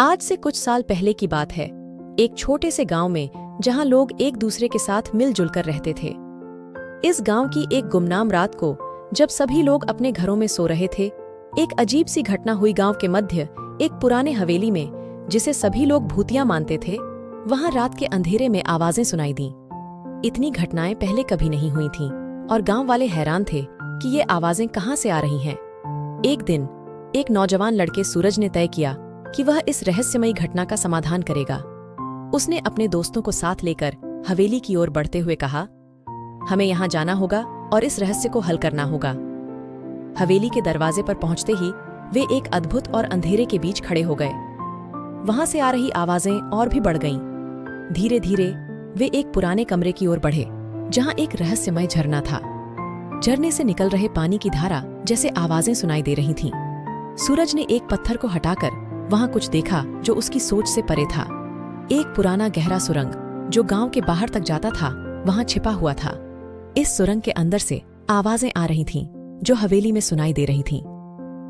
आज से कुछ साल पहले की बात है। एक छोटे से गांव में जहां लोग एक दूसरे के साथ मिलजुल कर रहते थे। इस गांव की एक गुमनाम रात को जब सभी लोग अपने घरों में सो रहे थे, एक अजीब सी घटना हुई। गांव के मध्य एक पुराने हवेली में, जिसे सभी लोग भूतिया मानते थे, वहां रात के अंधेरे में आवाजें सुनाई दीं। इतनी घटनाएं पहले कभी नहीं हुई थीं और गांव वाले हैरान थे कि ये आवाजें कहां से आ रही हैं। एक दिन एक नौजवान लड़के सूरज ने तय किया कि वह इस रहस्यमयी घटना का समाधान करेगा। उसने अपने दोस्तों को साथ लेकर हवेली की ओर बढ़ते हुए कहा, हमें यहां जाना होगा और इस रहस्य को हल करना होगा। हवेली के दरवाजे पर पहुंचते ही वे एक अद्भुत और अंधेरे के बीच खड़े हो गए। वहां से आ रही आवाजें और भी बढ़ गईं। धीरे धीरे वे एक पुराने कमरे की ओर बढ़े, जहां एक रहस्यमय झरना था। झरने से निकल रहे पानी की धारा जैसे आवाजें सुनाई दे रही थीं। सूरज ने एक पत्थर को हटाकर वहां कुछ देखा जो उसकी सोच से परे था। एक पुराना गहरा सुरंग जो गांव के बाहर तक जाता था, वहां छिपा हुआ था। इस सुरंग के अंदर से आवाजें आ रही थीं जो हवेली में सुनाई दे रही थीं।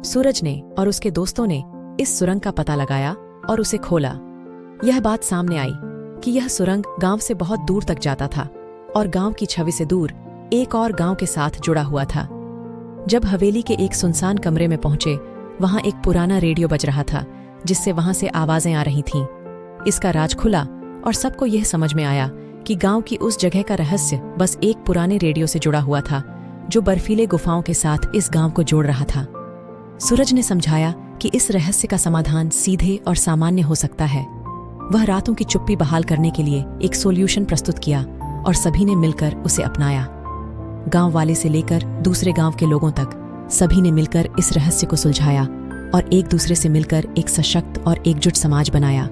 सूरज ने और उसके दोस्तों ने इस सुरंग का पता लगाया और उसे खोला। यह बात सामने आई कि यह सुरंग गांव से बहुत दूर तक जाता था और गांव की छवि से दूर एक और गांव के साथ जुड़ा हुआ था। जब हवेली के एक सुनसान कमरे में पहुंचे, वहां एक पुराना रेडियो बज रहा था, जिससे वहां से आवाजें आ रही थीं। इसका राज खुला और सबको यह समझ में आया कि गांव की उस जगह का रहस्य बस एक पुराने रेडियो से जुड़ा हुआ था, जो बर्फीले गुफाओं के साथ इस गांव को जोड़ रहा था। सूरज ने समझाया कि इस रहस्य का समाधान सीधे और सामान्य हो सकता है। वह रातों की चुप्पी बहाल करने के लिए एक सॉल्यूशन प्रस्तुत किया और सभी ने मिलकर उसे अपनाया। गांव वाले से लेकर दूसरे गांव के लोगों तक सभी ने मिलकर इस रहस्य को सुलझाया और एक दूसरे से मिलकर एक सशक्त और एकजुट समाज बनाया।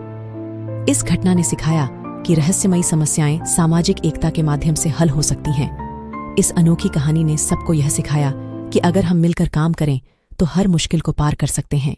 इस घटना ने सिखाया कि रहस्यमयी समस्याएं सामाजिक एकता के माध्यम से हल हो सकती हैं। इस अनोखी कहानी ने सबको यह सिखाया कि अगर हम मिलकर काम करें तो हर मुश्किल को पार कर सकते हैं।